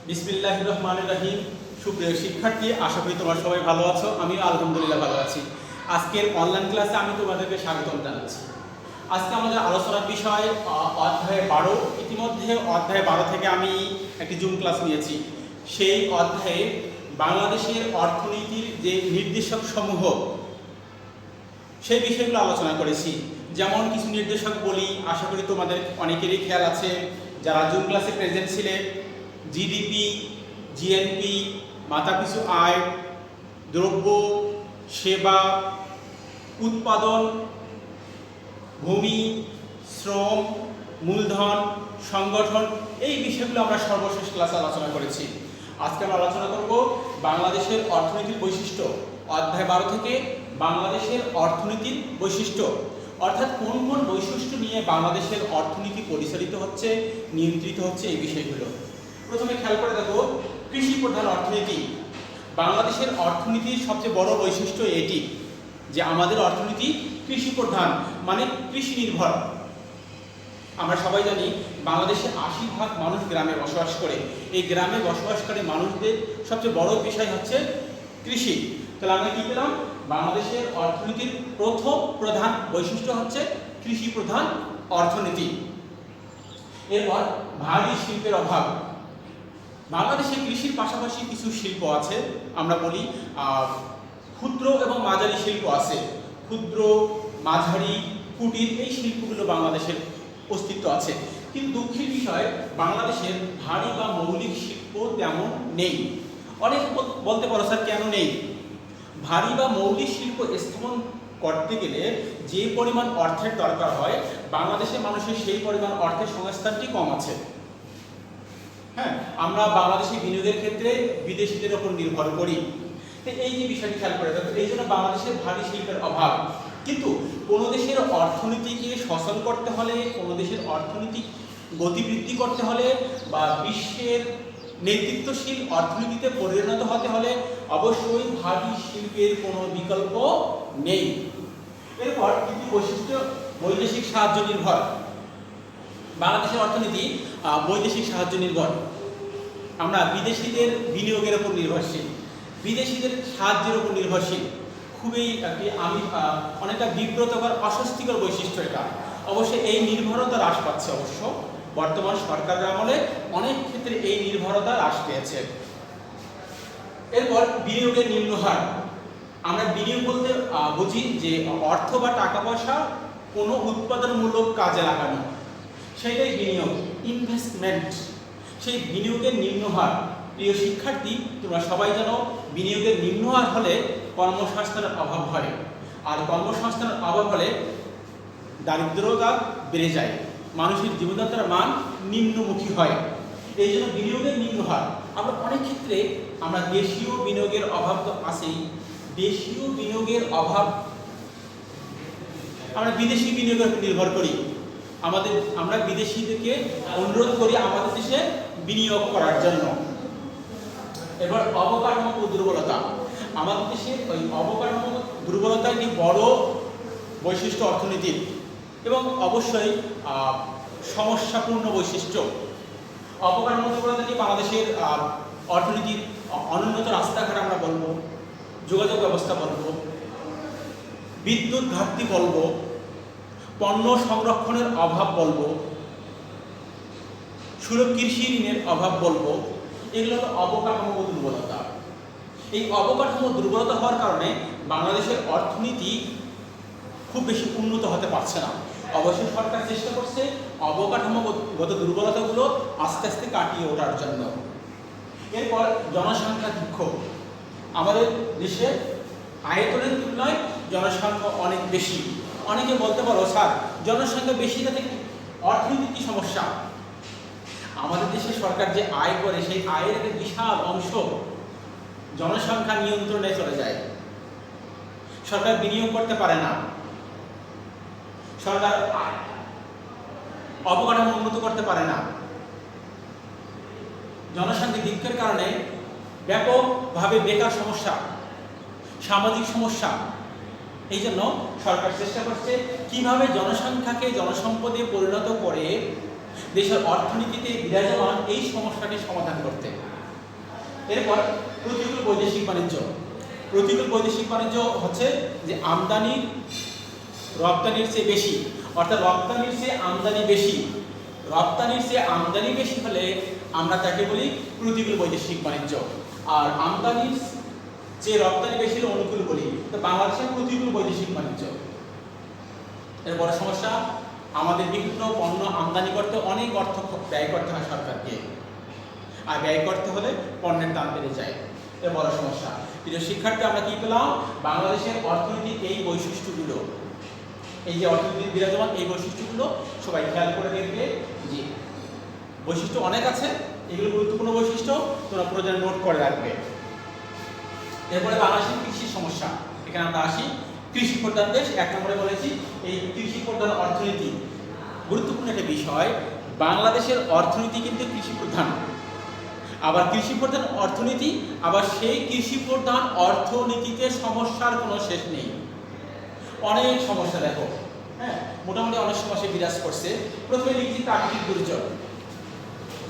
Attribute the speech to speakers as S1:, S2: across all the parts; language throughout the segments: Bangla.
S1: বিসমিল্লাহির রহমানির রহিম। সুপ্রিয় শিক্ষার্থী, আশা করি তোমরা সবাই ভালো আছো। আমিও আলহামদুলিল্লাহ ভালো আছি। আজকের অনলাইন ক্লাসে আমি তোমাদেরকে স্বাগতম জানাচ্ছি। আজকে আমাদের আলোচনার বিষয় অধ্যায় 12। ইতিমধ্যে অধ্যায় 12 থেকে আমি একটি জুম ক্লাস নিয়েছি। সেই অধ্যায়ে বাংলাদেশের অর্থনীতির যে নির্দেশক সমূহ সেই বিষয়গুলো আলোচনা করেছি। যেমন কিছু নির্দেশক বলি, আশা করি তোমাদের অনেকেরই খেয়াল আছে যারা জুম ক্লাসে প্রেজেন্ট ছিলেন। জিডিপি, জিএনপি, মাথাপিছু আয়, দ্রব্য, সেবা, উৎপাদন, ভূমি, শ্রম, মূলধন, সংগঠন, এই বিষয়গুলো আমরা সর্বশেষ ক্লাসে আলোচনা করেছি। আজকে আমরা আলোচনা করব বাংলাদেশের অর্থনীতির বৈশিষ্ট্য। অধ্যায় 12 থেকে বাংলাদেশের অর্থনীতির বৈশিষ্ট্য, অর্থাৎ কোন কোন বৈশিষ্ট্য নিয়ে বাংলাদেশের অর্থনীতি পরিচালিত হচ্ছে, নিয়ন্ত্রিত হচ্ছে, এই বিষয়গুলো। প্রথমে খেয়াল করে দেখো, কৃষি প্রধান অর্থনীতি। বাংলাদেশের অর্থনীতির সবচেয়ে বড় বৈশিষ্ট্য এটি যে আমাদের অর্থনীতি কৃষি প্রধান, মানে কৃষি নির্ভর। আমরা সবাই জানি বাংলাদেশে 80% মানুষ গ্রামে বসবাস করে। এই গ্রামে বসবাসকারী মানুষদের সবচেয়ে বড় বিষয় হচ্ছে কৃষি। তাহলে আমরা কি পেলাম? বাংলাদেশের অর্থনীতির প্রথম প্রধান বৈশিষ্ট্য হচ্ছে কৃষি প্রধান অর্থনীতি। এরপর ভারী শিল্পের অভাব। বাংলাদেশে কৃষির পাশাপাশি কিছু শিল্প আছে, আমরা বলি ক্ষুদ্র এবং মাঝারি শিল্প আছে। ক্ষুদ্র, মাঝারি, কুটির, এই শিল্পগুলো বাংলাদেশের অস্তিত্ব আছে। কিন্তু দুঃখের বিষয়, বাংলাদেশের ভারী বা মৌলিক শিল্প তেমন নেই। অনেক বলতে পারো স্যার কেন নেই? ভারী বা মৌলিক শিল্প স্থাপন করতে গেলে যে পরিমাণ অর্থের দরকার হয়, বাংলাদেশের মানুষের সেই পরিমাণ অর্থের সংস্থানটি কম আছে। হ্যাঁ, আমরা বাংলাদেশি বিনিয়োগের ক্ষেত্রে বিদেশিদের উপর নির্ভর করি। তো এই যে বিষয়টি খেয়াল করে দেখো, এই জন্য বাংলাদেশের ভারী শিল্পের অভাব। কিন্তু কোনো দেশের অর্থনীতিকে সচল করতে হলে, কোনো দেশের অর্থনৈতিক গতিবৃদ্ধি করতে হলে বা বিশ্বের নেতৃত্বশীল অর্থনীতিতে পরিণত হতে হলে অবশ্যই ভারী শিল্পের কোনো বিকল্প নেই। এরপর কিন্তু বৈশিষ্ট্য বৈদেশিক সাহায্য নির্ভর। বাংলাদেশের অর্থনীতি বৈদেশিক সাহায্য নির্ভর। আমরা বিদেশিদের বিনিয়োগের উপর নির্ভরশীল, বিদেশিদের সাহায্যের উপর নির্ভরশীল। খুবই একটি অনেকটা বিব্রতকর, অস্বস্তিকর বৈশিষ্ট্য এটা। অবশ্যই এই নির্ভরতা হ্রাস পাচ্ছে। অবশ্য বর্তমান সরকারের আমলে অনেক ক্ষেত্রে এই নির্ভরতা হ্রাস পেয়েছে। এরপর বিনিয়োগের নিম্ন হার। আমরা বিনিয়োগ বলতে বুঝি যে অর্থ বা টাকা পয়সা কোনো উৎপাদনমূলক কাজে লাগানো, সেটাই বিনিয়োগ, ইনভেস্টমেন্ট। সেই বিনিয়োগের নিম্ন হার, প্রিয় শিক্ষার্থী, তোমরা সবাই জানো বিনিয়োগের নিম্ন হার হলে কর্মসংস্থানের অভাব হয়, আর কর্মসংস্থানের অভাব হলে দারিদ্রতা বেড়ে যায়, মানুষের জীবনযাত্রার মান নিম্নমুখী হয়। এই জন্য বিনিয়োগের নিম্ন হার। আমরা অনেক ক্ষেত্রে আমরা দেশীয় বিনিয়োগের অভাব তো আছেই, দেশীয় বিনিয়োগের অভাব, আমরা বিদেশি বিনিয়োগের উপর নির্ভর করি। আমরা বিদেশিদেরকে অনুরোধ করি আমাদের দেশে বিনিয়োগ করার জন্য। এবার অবকাঠামো দুর্বলতা। আমাদের দেশে ওই অবকাঠামো দুর্বলতা একটি বড় বৈশিষ্ট্য অর্থনীতির, এবং অবশ্যই সমস্যাপূর্ণ বৈশিষ্ট্য। অবকাঠামো দুর্বলতাটি বাংলাদেশের অর্থনীতির অনুন্নত রাস্তাঘাট আমরা বলবো, যোগাযোগ ব্যবস্থা বলবো, বিদ্যুৎ ঘাটতি বলবো, পণ্য সংরক্ষণের অভাব বলবো, সুলভ কৃষি ঋণের অভাব বলবো। এগুলো হলো অবকাঠামো দুর্বলতা। এই অবকাঠামো দুর্বলতা হওয়ার কারণে বাংলাদেশের অর্থনীতি খুব বেশি উন্নত হতে পারছে না। অবশ্যই সরকার চেষ্টা করছে অবকাঠামোগত দুর্বলতাগুলো আস্তে আস্তে কাটিয়ে ওঠার জন্য। এরপর জনসংখ্যা বৃদ্ধি। আমাদের দেশে আয়তনের তুলনায় জনসংখ্যা অনেক বেশি। অনেকে বলতে পারো স্যার জনসংখ্যা বেশি তাতে অর্থনীতির কি সমস্যা? আমাদের দেশে সরকার যে আয় করে সেই আয়ের একটা বিশাল অংশ জনসংখ্যা নিয়ন্ত্রণে চলে যায়। সরকার বিনিয়োগ করতে পারে না, সরকার অবকাঠামো উন্নত করতে পারে না। জনসংখ্যা বৃদ্ধির কারণে ব্যাপকভাবে বেকার সমস্যা, সামাজিক সমস্যা। এই জন্য সরকার চেষ্টা করছে কিভাবে জনসংখ্যাকে জনসম্পদে পরিণত করে দেশের অর্থনীতিতে বিরাজমান এই সমস্যাটি সমাধান করতে। এরপর প্রতিকূল বৈদেশিক বাণিজ্য। প্রতিকূল বৈদেশিক বাণিজ্য হচ্ছে যে আমদানি রপ্তানির চেয়ে বেশি, অর্থাৎ রপ্তানির চেয়ে আমদানি বেশি। রপ্তানির চেয়ে আমদানি বেশি হলে আমরা তাকে বলি প্রতিকূল বৈদেশিক বাণিজ্য, আর আমদানির যে রপ্তানি বেশি হলে অনুকূল বলি। তো বাংলাদেশের প্রতিকূল বৈদেশিক বাণিজ্য এর বড় সমস্যা, আমাদের বিভিন্ন পণ্য আমদানি করতে অনেক অর্থ ব্যয় করতে হয় সরকারকে, আর ব্যয় করতে হলে পণ্যের দাম বেড়ে যায়, এর বড় সমস্যা। প্রিয় শিক্ষার্থী, আমরা কি পেলাম? বাংলাদেশের অর্থনীতির এই বৈশিষ্ট্যগুলো, এই যে অর্থনীতির বিরাজমান এই বৈশিষ্ট্যগুলো সবাই খেয়াল করে দেখবে। যে বৈশিষ্ট্য অনেক আছে, এগুলো গুরুত্বপূর্ণ বৈশিষ্ট্য, তোমরা প্রয়োজনে নোট করে রাখবে। এরপরে বাংলাদেশের কৃষির সমস্যা, এখানে আমরা আসি। কৃষি প্রধান দেশ, 1 নম্বরে বলেছি এই কৃষি প্রধান অর্থনীতি গুরুত্বপূর্ণ একটা বিষয়। বাংলাদেশের অর্থনীতি কিন্তু কৃষি প্রধান, আবার কৃষি প্রধান অর্থনীতি, আবার সেই কৃষি প্রধান অর্থনীতিতে সমস্যার কোনো শেষ নেই, অনেক সমস্যা। দেখো, হ্যাঁ, মোটামুটি অনেক সমস্যা বিরাজ করছে। প্রথমে লিখছি প্রাকৃতিক দুর্যোগ।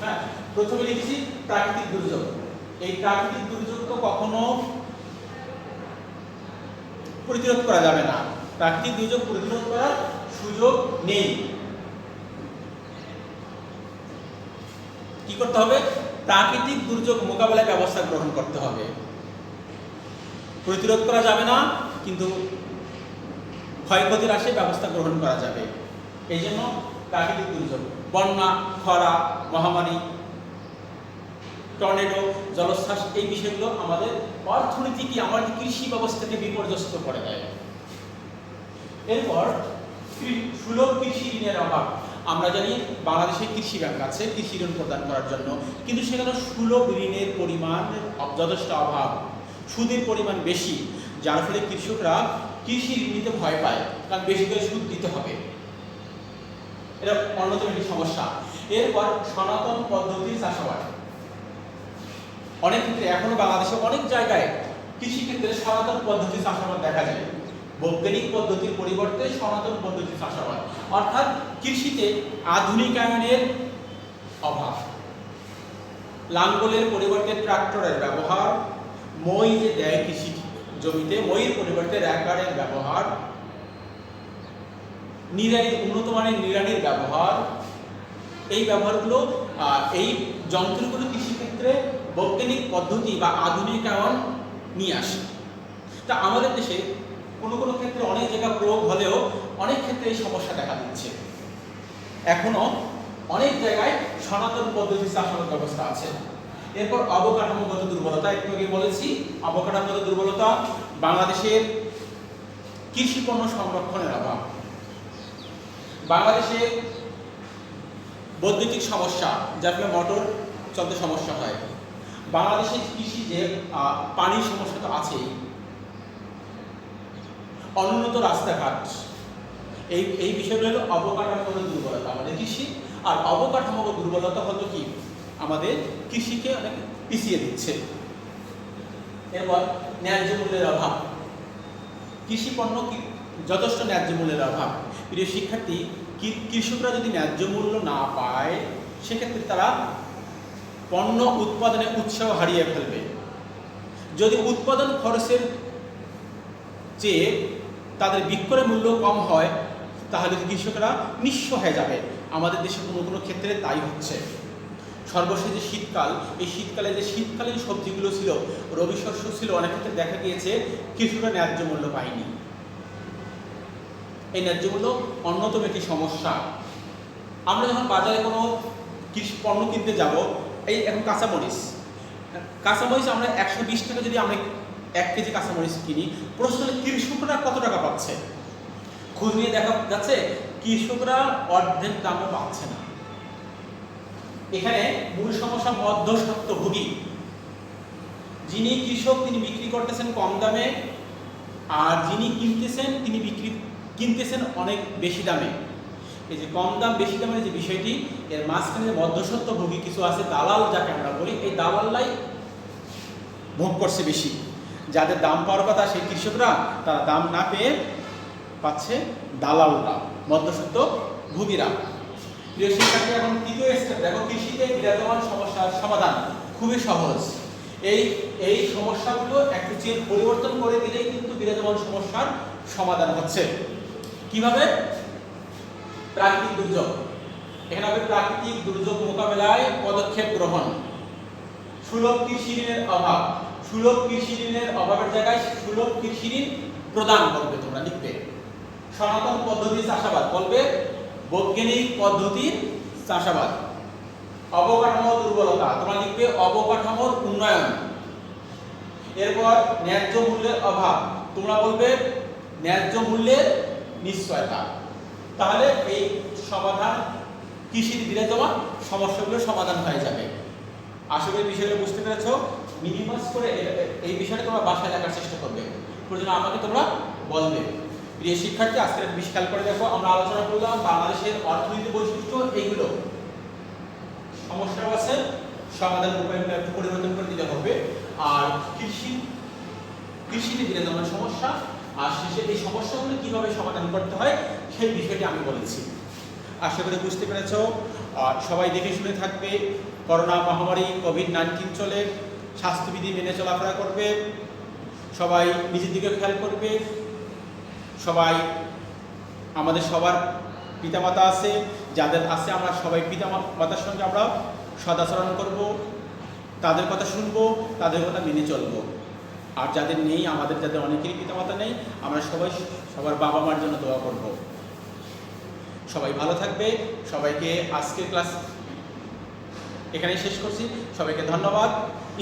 S1: হ্যাঁ, প্রথমে লিখছি প্রাকৃতিক দুর্যোগ। এই প্রাকৃতিক দুর্যোগ তো কখনো প্রতিরোধ করা যাবে না, প্রাকৃতিক দুর্যোগ প্রতিরোধ করার সুযোগ নেই। কি করতে হবে? প্রাকৃতিক দুর্যোগ মোকাবেলায় ব্যবস্থা গ্রহণ করতে হবে। প্রতিরোধ করা যাবে না, কিন্তু ক্ষয়ক্ষতির আশে ব্যবস্থা গ্রহণ করা যাবে। এই জন্য প্রাকৃতিক দুর্যোগ, বন্যা, খরা, মহামারী, টর্নেডো, জলোচ্ছ্বাস, এই বিষয়গুলো আমাদের অর্থনীতিকে, আমাদের কৃষি ব্যবস্থাকে বিপর্যস্ত করে দেয়। এরপর সুলভ কৃষি ঋণের অভাব। আমরা জানি বাংলাদেশে কৃষি ব্যাংক আছে কৃষি ঋণ প্রদান করার জন্য, কিন্তু সেখানে সুলভ ঋণের পরিমাণ যথেষ্ট অভাব, সুদের পরিমাণ বেশি, যার ফলে কৃষকরা কৃষি ঋণ নিতে ভয় পায়, কারণ বেশি করে সুদ দিতে হবে। এটা অন্যতম একটি সমস্যা। এরপর সনাতন পদ্ধতির চাষাবাদ। অনেক ক্ষেত্রে এখনো বাংলাদেশে অনেক জায়গায় কৃষিক্ষেত্রে সনাতন পদ্ধতির চাষাবাদ দেখা যায়। বৈজ্ঞানিক পদ্ধতির পরিবর্তে সনাতন পদ্ধতির চাষাবাদ, অর্থাৎ কৃষিতে আধুনিকায়নের অভাব। লাঙ্গলের পরিবর্তে ট্রাক্টরের ব্যবহার, মই যে দেয় কৃষি জমিতে, মইয়ের পরিবর্তে র্যাকারের ব্যবহার, নিড়ানি, উন্নত মানের নিড়ানির ব্যবহার, এই ব্যবহারগুলো, এই যন্ত্রগুলো কৃষিক্ষেত্রে বৈজ্ঞানিক পদ্ধতি বা আধুনিকায়ন নিয়ে আসে। তা আমাদের দেশে কোনো কোনো ক্ষেত্রে অনেক জায়গা প্রয়োগ হলেও অনেক ক্ষেত্রে এই সমস্যা দেখা দিচ্ছে। এখনো অনেক জায়গায় সনাতন পদ্ধতির চাষাবাদ ব্যবস্থা আছে। এরপর অবকাঠামোগত দুর্বলতা, একটু আগে বলেছি অবকাঠামোগত দুর্বলতা, বাংলাদেশের কৃষি পণ্য সংরক্ষণের অভাব, বাংলাদেশে বৈদ্যুতিক সমস্যা, যার ফলে মোটর চলতে সমস্যা হয়, বাংলাদেশের কৃষি যে পানির সমস্যা তো আছেই, অনুন্নত রাস্তাঘাট, এই বিষয়গুলো হলো অবকাঠামোগত দুর্বলতা আমাদের কৃষি। আর অবকাঠামোগত দুর্বলতা হলো কি, আমাদের কৃষিকে অনেক পিছিয়ে দিচ্ছে। এরপর ন্যায্য মূল্যের অভাব, কৃষি পণ্য যথেষ্ট ন্যায্য মূল্যের অভাব। প্রিয় শিক্ষার্থী, কৃষকরা যদি ন্যায্য মূল্য না পায়, সেক্ষেত্রে তারা পণ্য উৎপাদনে উৎসাহ হারিয়ে ফেলবে। যদি উৎপাদন খরচের চেয়ে তাদের বিক্রয় মূল্য কম হয়, তাহলে কৃষকরা নিঃস্ব হয়ে যাবে। আমাদের দেশে কোনো কোনো ক্ষেত্রে তাই হচ্ছে। সর্বশেষ যে শীতকাল, এই শীতকালে যে শীতকালীন সবজিগুলো ছিল, রবি শস্য ছিল, অনেক ক্ষেত্রে দেখা গিয়েছে কৃষকরা ন্যায্য মূল্য পায়নি। এই ন্যায্য মূল্য অন্যতম একটি সমস্যা। আমরা যখন বাজারে কোনো কৃষি পণ্য কিনতে যাব, এই এখন কাঁচামরিচ আমরা 120 টাকা যদি আমরা 1 কেজি কাঁচামরিচ কিনি, প্রশ্ন হলো কৃষকরা কত টাকা পাচ্ছে? খোঁজ নিয়ে দেখা যাচ্ছে কৃষকরা অর্ধেক দামও পাচ্ছে না। এখানে মূল সমস্যা মধ্যস্বত্বভোগী। যিনি কৃষক তিনি বিক্রি করতেছেন কম দামে, আর যিনি কিনতেছেন তিনি কিনতেছেন অনেক বেশি দামে। এই যে কম দাম বেশি দামের যে বিষয়টি, এর মাঝখানে যে মধ্যস্বত্বভোগী কিছু আছে, দালাল যাকে আমরা বলি, এই দালালরাই ভোগ করছে বেশি। যাদের দাম পাওয়ার কথা সেই কৃষকরা, তারা দাম না পেয়ে পাচ্ছে দালালরা, মধ্যস্বত্বভোগীরা। প্রিয় শিক্ষার্থী, এখন তৃতীয় স্টেপ দেখো, কৃষিতে বিরাজমান সমস্যার সমাধান খুবই সহজ। এই এই সমস্যাগুলো একটু পরিবর্তন করে দিলেই কিন্তু বিরাজমান সমস্যার সমাধান হচ্ছে। কিভাবে? প্রাকৃতিক দুর্যোগ, এখানে হবে প্রাকৃতিক দুর্যোগ মোকাবেলায় পদক্ষেপ গ্রহণ। সুলভ কৃষি ঋণের অভাব, সুলভ কৃষি ঋণের অভাবের জায়গায় সুলভ কৃষি ঋণ প্রদান করবে, তোমরা লিখবে। সনাতন পদ্ধতি চাষাবাদ, বলবে বৈজ্ঞানিক পদ্ধতির চাষাবাদ। অবকাঠামো দুর্বলতা, তোমরা লিখবে অবকাঠামোর উন্নয়ন। এরপর ন্যায্য মূল্যের অভাব, তোমরা বলবে ন্যায্য মূল্যের নিশ্চয়তা। তাহলে এই সমাধান কৃষির বিরাজমান সমস্যাগুলোর সমাধান হয়ে যাবে। আশা করি বিষয়গুলো বুঝতে পেরেছো। মিনিমাইজ করে এই বিষয়টা তোমরা বাসায় লেখার চেষ্টা করবে, প্রয়োজন আমাকে তোমরা বলবে। প্রিয় শিক্ষার্থী, আজকের বিষয় খেয়াল করে দেখো, আমরা আলোচনা করলাম বাংলাদেশের অর্থনৈতিক বৈশিষ্ট্য, এইগুলো সমস্যা আছে, সমাধান উপায়গুলো একটু পরিবর্তন করে দিতে হবে। আর কৃষিতে বিরাজমান সমস্যা, আর শেষে এই সমস্যাগুলো কিভাবে সমাধান করতে হয় সেই বিষয়টি আমি বলেছি। আশা করি বুঝতে পেরেছো। সবাই দেখে শুনে থাকবে। করোনা মহামারী কোভিড-19 চলে, স্বাস্থ্যবিধি মেনে চলাফেরা করবে, সবাই নিজের দিকে খেয়াল করবে। সবাই, আমাদের সবার পিতামাতা আছে, যাদের আছে আমরা সবাই পিতামাতার সঙ্গে আমরা সদাচরণ করব, তাদের কথা শুনবো, তাদের কথা মেনে চলবো। আর যাদের নেই, যাদের অনেকেরই পিতামাতা নেই, আমরা সবাই সবার বাবা মার জন্য দোয়া করব। সবাই ভালো থাকবে। সবাইকে আজকের ক্লাস এখানেই শেষ করছি। সবাইকে ধন্যবাদ।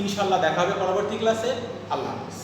S1: ইনশাআল্লাহ দেখা হবে পরবর্তী ক্লাসে। আল্লাহ হাফেজ।